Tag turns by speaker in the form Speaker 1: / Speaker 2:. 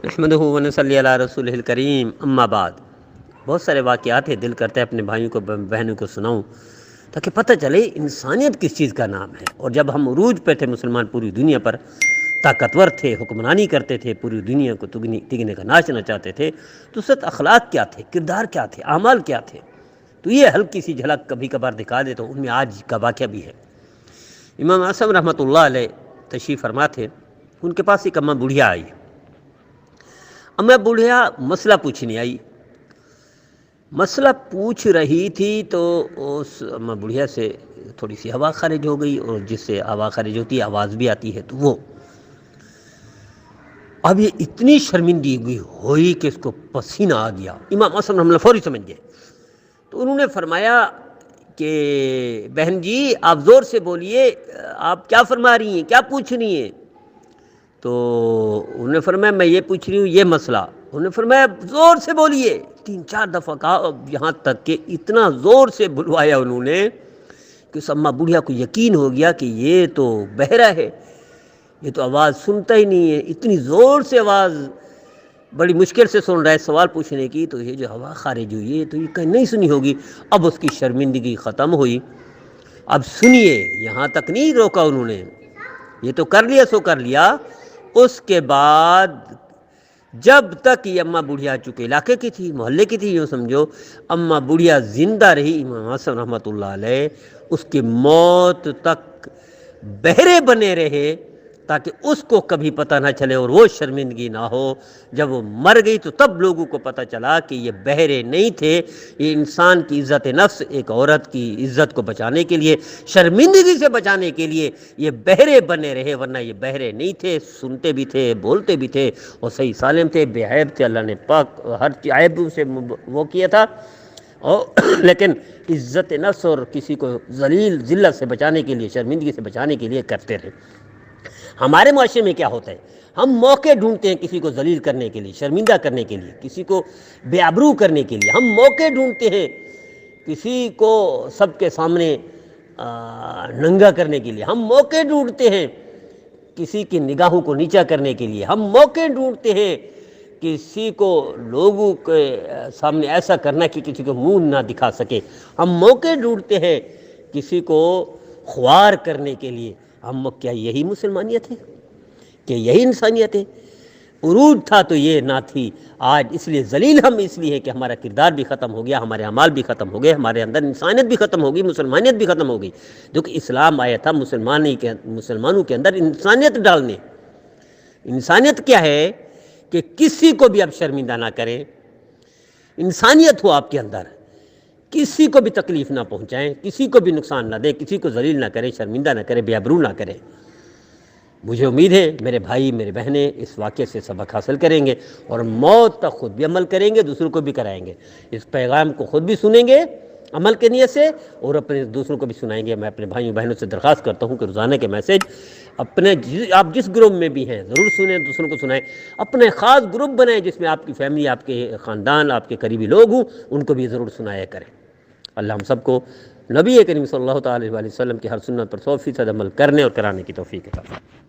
Speaker 1: نحمدہ ونصلی علی رسولہ الکریم، اما بعد۔ بہت سارے واقعات ہیں، دل کرتا ہے اپنے بھائیوں کو بہنوں کو سناؤں تاکہ پتہ چلے انسانیت کس چیز کا نام ہے۔ اور جب ہم عروج پہ تھے مسلمان، پوری دنیا پر طاقتور تھے، حکمرانی کرتے تھے، پوری دنیا کو تگنے کا ناچنا چاہتے تھے، تو اس وقت اخلاق کیا تھے، کردار کیا تھے، اعمال کیا تھے، تو یہ ہلکی سی جھلک کبھی کبھار دکھا دے تو ان میں آج کا واقعہ بھی ہے۔ امام اعظم رحمۃ اللہ علیہ تشریف فرما تھے، ان کے پاس ایک اماں بڑھیا آئی۔ اماں بڑھیا مسئلہ پوچھنے آئی، مسئلہ پوچھ رہی تھی تو اس اماں بڑھیا سے تھوڑی سی ہوا خارج ہو گئی، اور جس سے ہوا خارج ہوتی ہے آواز بھی آتی ہے، تو وہ اب یہ اتنی شرمندگی ہوئی کہ اس کو پسینہ آ گیا۔ امام اعظم رحمۃ اللہ فوری سمجھ گئے، تو انہوں نے فرمایا کہ بہن جی آپ زور سے بولیے، آپ کیا فرما رہی ہیں، کیا پوچھ رہی ہیں؟ تو انہوں نے فرمایا میں یہ پوچھ رہی ہوں یہ مسئلہ۔ انہوں نے فرمایا زور سے بولیے، 3-4 دفعہ کہا، یہاں تک کہ اتنا زور سے بلوایا انہوں نے کہ اس اماں بڑھیا کو یقین ہو گیا کہ یہ تو بہرا ہے، یہ تو آواز سنتا ہی نہیں ہے، اتنی زور سے آواز بڑی مشکل سے سن رہا ہے سوال پوچھنے کی، تو یہ جو ہوا خارج ہوئی ہے تو یہ کہیں نہیں سنی ہوگی۔ اب اس کی شرمندگی ختم ہوئی۔ اب سنیے، یہاں تک نہیں روکا انہوں نے، یہ تو کر لیا سو کر لیا۔ اس کے بعد جب تک یہ اماں بڑھیا چونکہ علاقے کی تھی، محلے کی تھی، یوں سمجھو اماں بڑھیا زندہ رہی، امام اعظم رحمۃ اللہ علیہ اس کی موت تک بہرے بنے رہے تاکہ اس کو کبھی پتہ نہ چلے اور وہ شرمندگی نہ ہو۔ جب وہ مر گئی تو تب لوگوں کو پتہ چلا کہ یہ بہرے نہیں تھے، یہ انسان کی عزت نفس، ایک عورت کی عزت کو بچانے کے لیے، شرمندگی سے بچانے کے لیے یہ بہرے بنے رہے، ورنہ یہ بہرے نہیں تھے، سنتے بھی تھے، بولتے بھی تھے، اور صحیح سالم تھے، بے عیب تھے، اللہ نے پاک ہر عیب سے وہ کیا تھا، لیکن عزت نفس اور کسی کو ذلت سے بچانے کے لیے، شرمندگی سے بچانے کے لیے کرتے رہے۔ ہمارے معاشرے میں کیا ہوتا ہے، ہم موقع ڈھونڈتے ہیں کسی کو ذلیل کرنے کے لیے، شرمندہ کرنے کے لیے، کسی کو بے آبرو کرنے کے لیے، ہم موقع ڈھونڈتے ہیں کسی کو سب کے سامنے ننگا کرنے کے لیے، ہم موقع ڈھونڈتے ہیں کسی کی نگاہوں کو نیچا کرنے کے لیے، ہم موقع ڈھونڈتے ہیں کسی کو لوگوں کے سامنے ایسا کرنا کہ کسی کو منہ نہ دکھا سکے، ہم موقع ڈھونڈتے ہیں کسی کو خوار کرنے کے لیے۔ کیا یہی مسلمانیت ہے؟ کہ یہی انسانیت ہے؟ عروج تھا تو یہ نہ تھی۔ آج اس لیے ذلیل ہم اس لیے ہے کہ ہمارا کردار بھی ختم ہو گیا، ہمارے اعمال بھی ختم ہو گئے، ہمارے اندر انسانیت بھی ختم ہو گئی، مسلمانیت بھی ختم ہو گئی۔ دیکھو اسلام آیا تھا مسلمانوں کے اندر انسانیت ڈالنے۔ انسانیت کیا ہے کہ کسی کو بھی آپ شرمندہ نہ کریں، انسانیت ہو آپ کے اندر، کسی کو بھی تکلیف نہ پہنچائیں، کسی کو بھی نقصان نہ دیں، کسی کو ذلیل نہ کریں، شرمندہ نہ کریں، بے آبرو نہ کریں۔ مجھے امید ہے میرے بھائی میرے بہنیں اس واقعے سے سبق حاصل کریں گے اور موت تک خود بھی عمل کریں گے، دوسروں کو بھی کرائیں گے، اس پیغام کو خود بھی سنیں گے عمل کے نیت سے، اور اپنے دوسروں کو بھی سنائیں گے۔ میں اپنے بھائیوں بہنوں سے درخواست کرتا ہوں کہ روزانہ کے میسج آپ جس گروپ میں بھی ہیں ضرور سنیں، دوسروں کو سنائیں، اپنے خاص گروپ بنائیں جس میں آپ کی فیملی، آپ کے خاندان، آپ کے قریبی لوگ ہوں، ان کو بھی ضرور سنایا کریں۔ اللہ ہم سب کو نبی کریم صلی اللہ تعالی علیہ وسلم کی ہر سنت پر 100% عمل کرنے اور کرانے کی توفیق عطا فرمائے۔